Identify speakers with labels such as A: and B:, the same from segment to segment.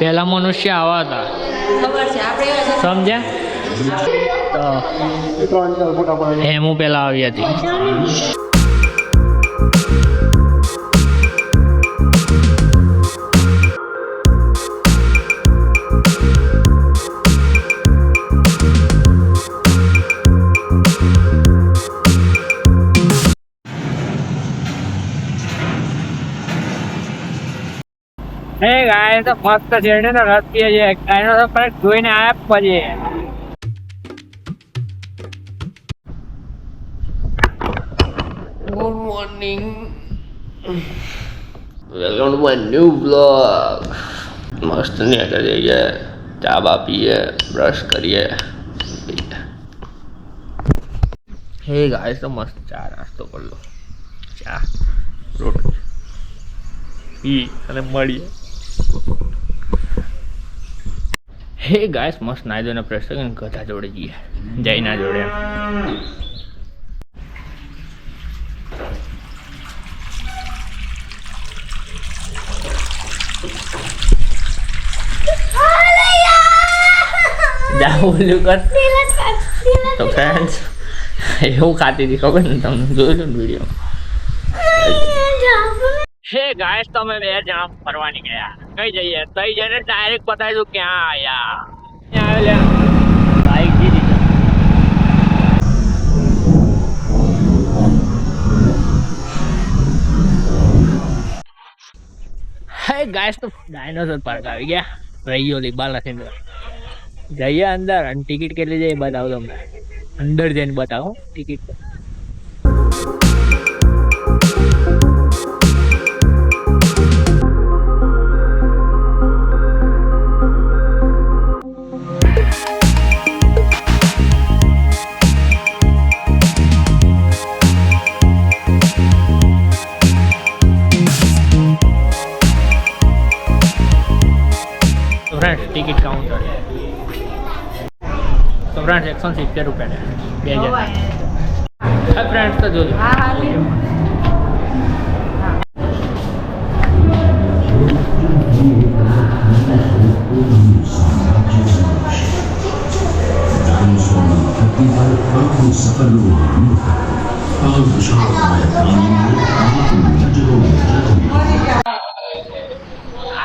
A: પહેલા મનુષ્ય આવા હતા
B: ખબર છે આપણે
A: સમજ્યા તો હેમુ પહેલા આવી હતી. હે ગાય તો મસ્ત શેરડી નો રસ પીએ છે. ગાયનો તો પણ જોઈને આયા પછી.
C: Good morning, welcome to my new blog. મસ્ત નેચર જઈએ, ચા બા પીએ, બ્રશ કરીએ. હે ગાય તો મસ્ત ચા નાસ્તો કરી લો. ચા રોટલી પી અને મળીએ. હે ગાઈસ મસ્ત નાઈ ધોઈને ફ્રેશ થઈને ગધા જોડે જઈએ, જઈના જોડે. જા બોલ્યું કર. તો ફ્રેન્ડ્સ એવું ખાતી હતી ખબર ને તમને, જોયું ને વિડીયો. હે ગાઈસ તમે બે જણા ફરવા નીકળ્યા, કઈ જઈએ? તઈ જઈને ડાયરેક્ટ બતાવી દઉં ક્યાં આયા. ક્યાં આવેલા બાઈક દીધી. હે ગાઈસ તો ડાયનોસોર પાર્ક આવી ગયા. રૈયોલી બાલાસિંદર જઈએ અંદર અને ટિકિટ કેટલી છે એ બતાવું તમને. અંદર જઈને બતાવો ટિકિટ. ટિકિટ કાઉન્ટર તો ફ્રેન્ડ્સ 170 રૂપિયા બે હજાર. હા ફ્રેન્ડ્સ તો જોજો.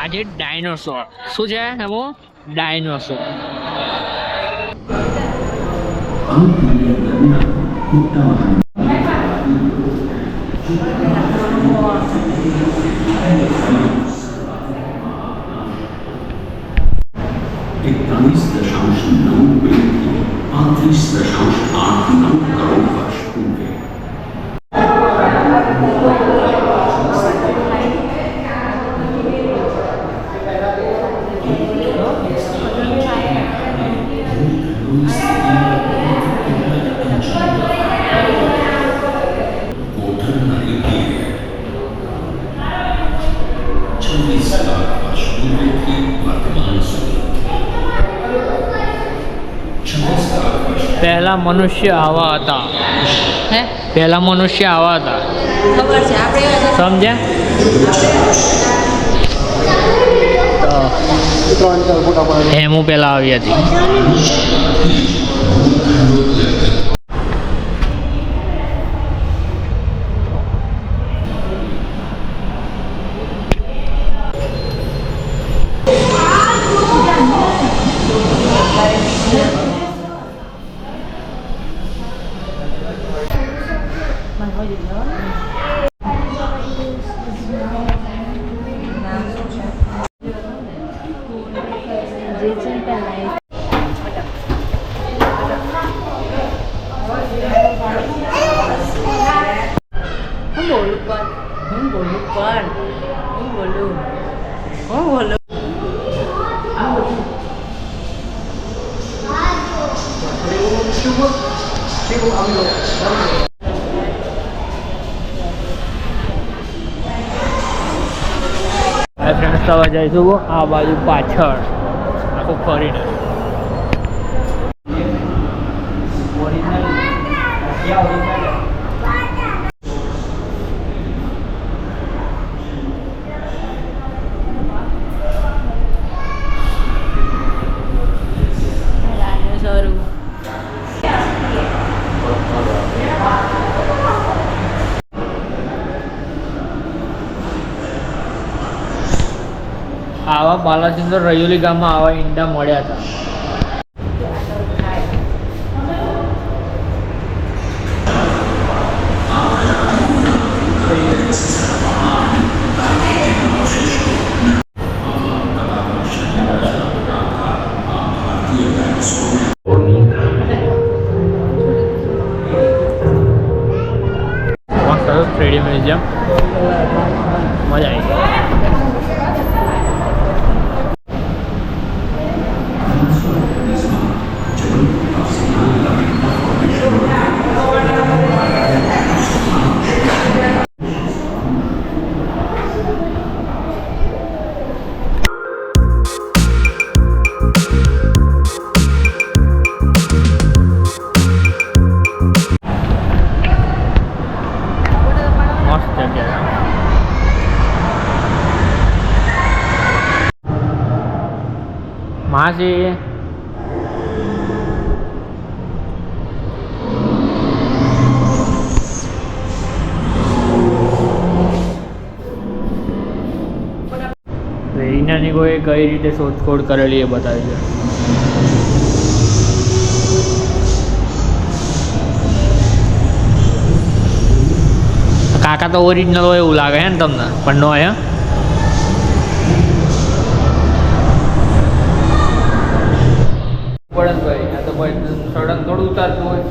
C: આજે ડાયનોસોર શું છે એમાં? ડાયનોસોર. પહેલા મનુષ્ય આવા હતા.
B: હે
A: પહેલા મનુષ્ય આવા હતા.
B: ખબર છે આપણે
A: સમજ્યા તો હેમુ પહેલા આવી હતી. ફ્રેન્ડ્સ થવા જઈશું આ બાજુ પાછળ આખું ફરીને.
C: આવા બાલાસિંદર રૈયોલી ગામમાં આવા ઈંડા મળ્યા હતા. મસ્ત હતું સ્ટેડિયમ મ્યુઝિયમ, મજા આવી ગઈ. મસ્ત જગ્યા છે. માસી રીનાની કોઈ કઈ રીતે શોધખોળ કરેલી એ બતાવી છે. કાકા તો ઓરિજિનલ હોય એવું લાગે છે ને તમને, પણ નો હે. પડે ભાઈ, આ તો ભાઈ સડક થોડું ઉતારતું હોય.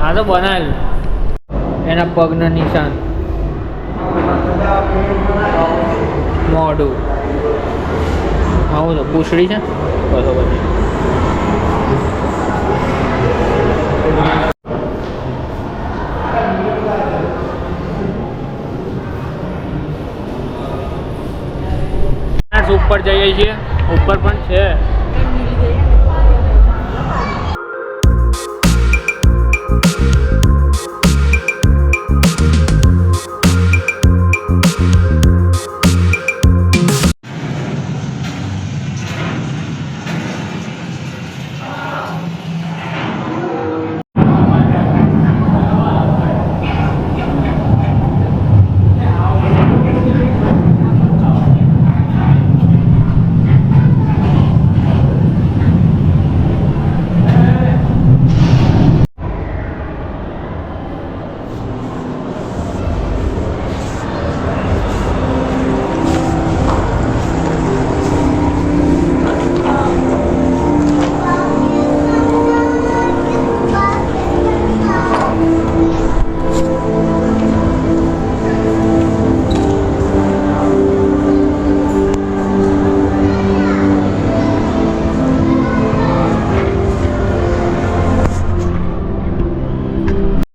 C: આ તો બનાવેલું એના પગના નિશાન, મોઢું આવું તો પૂછડી છે બરોબર. ઉપર જઈએ છીએ, ઉપર પણ છે.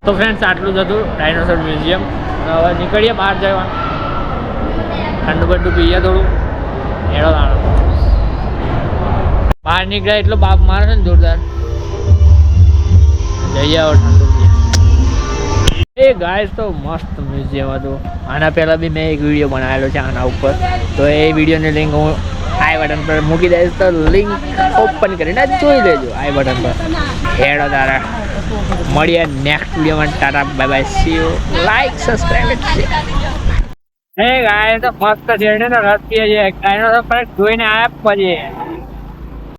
C: તો ફ્રેન્ડ્સ આટલું જ હતું ડાયનોસોર મ્યુઝિયમ. હવે નીકળીએ બહાર જવા, ઠંડુ બંડુ પીએ થોડું, એડો દાણો. બહાર નીકળ્યા એટલો બાપ મારે છે ને જોરદાર. જઈએ હવે ઠંડુ પીએ. એ ગાઈસ તો મસ્ત મ્યુઝિયમ હતું. આના પહેલાં બી મેં એક વિડીયો બનાવેલો છે આના ઉપર, તો એ વિડીયોની લિંક હું આઈ બટન પર મૂકી દઈશ, તો લિંક ઓપન કરીને જોઈ લેજો આઈ બટન પર. હેડો તારા, મળીએ નેક્સ્ટ વિડીયોમાં. Tata bye bye, C you, like subscribe.
A: હે ગાય તો મસ્ત શેરડીનો રસ પીએ છે. ડાયનોસોર પર જોઈને આયા પછી